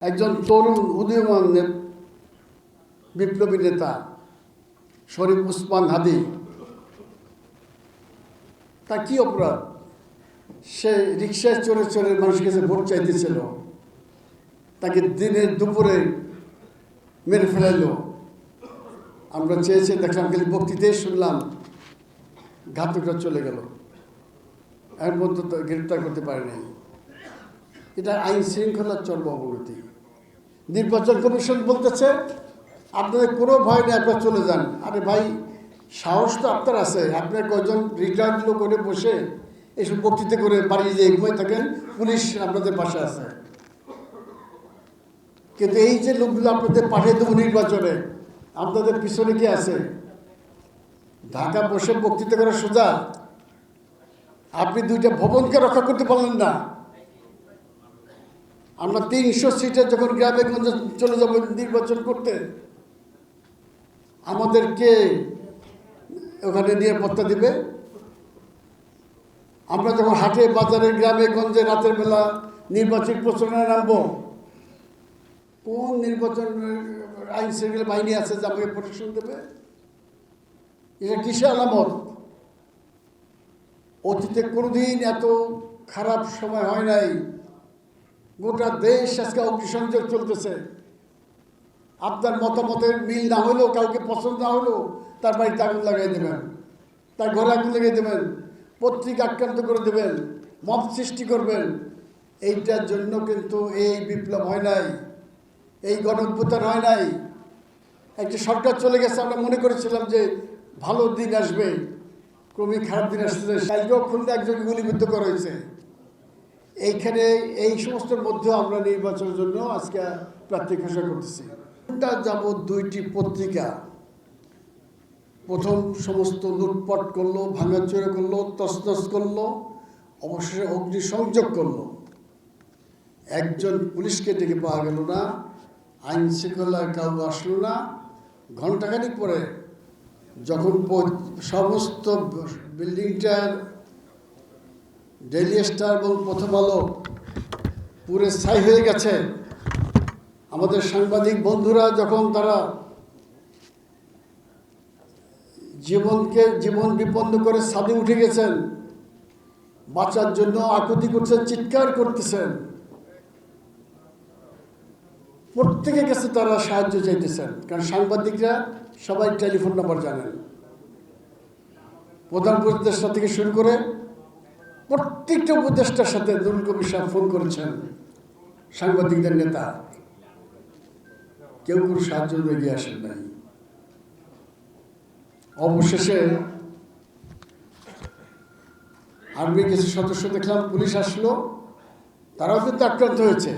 একজন তরুণ উদীয়মান বিপ্লবী নেতা শরীফ ওসমান হাদি, তার কি অপরাধ? সে রিক্সায় চড়ে চড়ে মানুষের কাছে ভোট চাইতেছিল, তাকে দিনে দুপুরে মেরে ফেলাইলো। আমরা চেয়েছি, দেখলাম, খালি বক্তৃতায় শুনলাম, ঘাতকরা চলে গেল, এর মধ্যে তো গ্রেপ্তার করতে পারে নাই। এটা আইন শৃঙ্খলার চরম অবনতি। নির্বাচন কমিশন বলতেছে আপনাদের কোনো ভয় নেই, আপনারা চলে যান। আরে ভাই, সাহস তো আপনার আছে, আপনার কয়জন রিটায়ার্ড লোক করে বসে এসব বক্তৃতা করে বাড়ি যেয়ে ঘুমিয়ে থাকেন, পুলিশ আপনাদের পাশে আছে। কিন্তু এই যে লোকগুলো আপনাদের পাঠিয়ে দেবো নির্বাচনে, আপনাদের পিছনে কি আছে? ঢাকা বসে বক্তৃতা করা সোজা, আপনি দুইটা ভবনকে রক্ষা করতে পারলেন না। আমরা 300 সিটে যখন গ্রামে গঞ্জে চলে যাব নির্বাচন করতে, আমাদেরকে ওখানে নিরাপত্তা দিবে? আমরা যখন হাটে বাজারে গ্রামে গঞ্জে রাতের বেলা নির্বাচন প্রচারণায় নামবো, কোন নির্বাচন আইন শৃঙ্খলা বাহিনী আছে যে আমাকে প্রোটেকশন দেবে? এটা কিসের আলামত? অতীতে কোনোদিন এত খারাপ সময় হয় নাই। গোটা দেশ আজকে অগ্নিসংযোগ চলতেছে। আপনার মতামতের মিল না হলেও, কাউকে পছন্দ না হলেও তার বাড়িতে আগুন লাগাই দেবেন, তার ঘরে আগুন লাগিয়ে দেবেন, পত্রিকা আক্রান্ত করে দেবেন, মব সৃষ্টি করবেন। এইটার জন্য কিন্তু এই বিপ্লব হয় নাই, এই গণঅভ্যুত্থান হয় নাই। একটা সরকার চলে গেছে, আমরা মনে করেছিলাম যে ভালো দিন আসবে, ক্রমিক খারাপ দিন আসতেছে। কালকেও খুলনা একজন গুলিবিদ্ধ করা হয়েছে। এইখানে এই সমস্তের মধ্যেও আমরা নির্বাচনের জন্য আজকে প্রার্থী ঘোষণা করতেছি। যাবৎ 2টি পত্রিকা প্রথম সমস্ত লুটপাট করলো, ভাঙাচোরা করলো, তছনছ করলো, অবশেষে অগ্নিসংযোগ করলো। একজন পুলিশকে ডেকে পাওয়া গেল না, আইন শৃঙ্খলার কাউ আসলো না। ঘণ্টাখানিক পরে যখন সমস্ত বিল্ডিংটার ডেইলি স্টার এবং প্রথম আলো পুরো ছাই হয়ে গেছে, আমাদের সাংবাদিক বন্ধুরা যখন তারা জীবন বিপন্ন করে ছাদে উঠে গেছেন, বাঁচার জন্য আকুতি করছেন, চিৎকার করতেছেন, প্রত্যেকের কাছে তারা সাহায্য চাইতেছেন। কারণ সাংবাদিকরা সবাই টেলিফোন নাম্বার জানেন। প্রধান উপদেষ্টা থেকে শুরু করে প্রত্যেকটা উপদেষ্টার সাথে নুরুল কবির সাহেব ফোন করেছেন। সাংবাদিকদের নেতা কেউ কোনো সাহায্য এগিয়ে আসেন নাই। অবশেষে আর্মির কিছু সদস্য দেখলাম, পুলিশ আসলো, তারাও কিন্তু আক্রান্ত হয়েছে,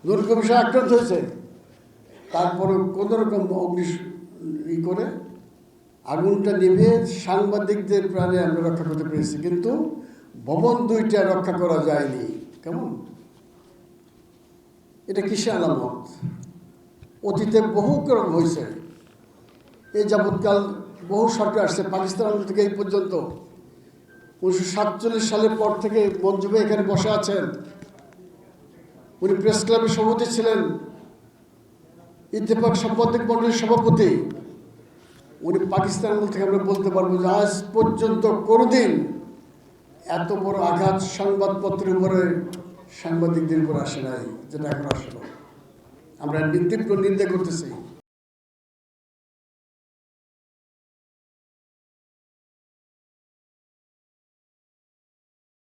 নুরুল কবির সাহেব আক্রান্ত হয়েছে। তারপরে কোনো রকম করে আগুনটা নিভে সাংবাদিকদের প্রাণে আমরা রক্ষা করতে পেরেছি, কিন্তু ভবন 2টা রক্ষা করা যায়নি। কেমন? এটা কিসের আলামত? অতীতে বহু রকম হয়েছে। এই যাবৎকাল বহু সরকার আসছে, পাকিস্তান আমল থেকে এই পর্যন্ত। 1947 সালের পর থেকে মঞ্জু ভাই এখানে বসে আছেন, উনি প্রেস ক্লাবের সভাপতি ছিলেন, ইত্তেফাক সম্পাদক মণ্ডলীর সভাপতি। উনি পাকিস্তান আমল থেকে আমরা বলতে পারবো যে আজ পর্যন্ত কোনোদিন এত বড় আঘাত সংবাদপত্রের উপরে, সাংবাদিকদের উপর আসে নাই যেটা এখন আসলো। আমরা তীব্র নিন্দা করতেছি।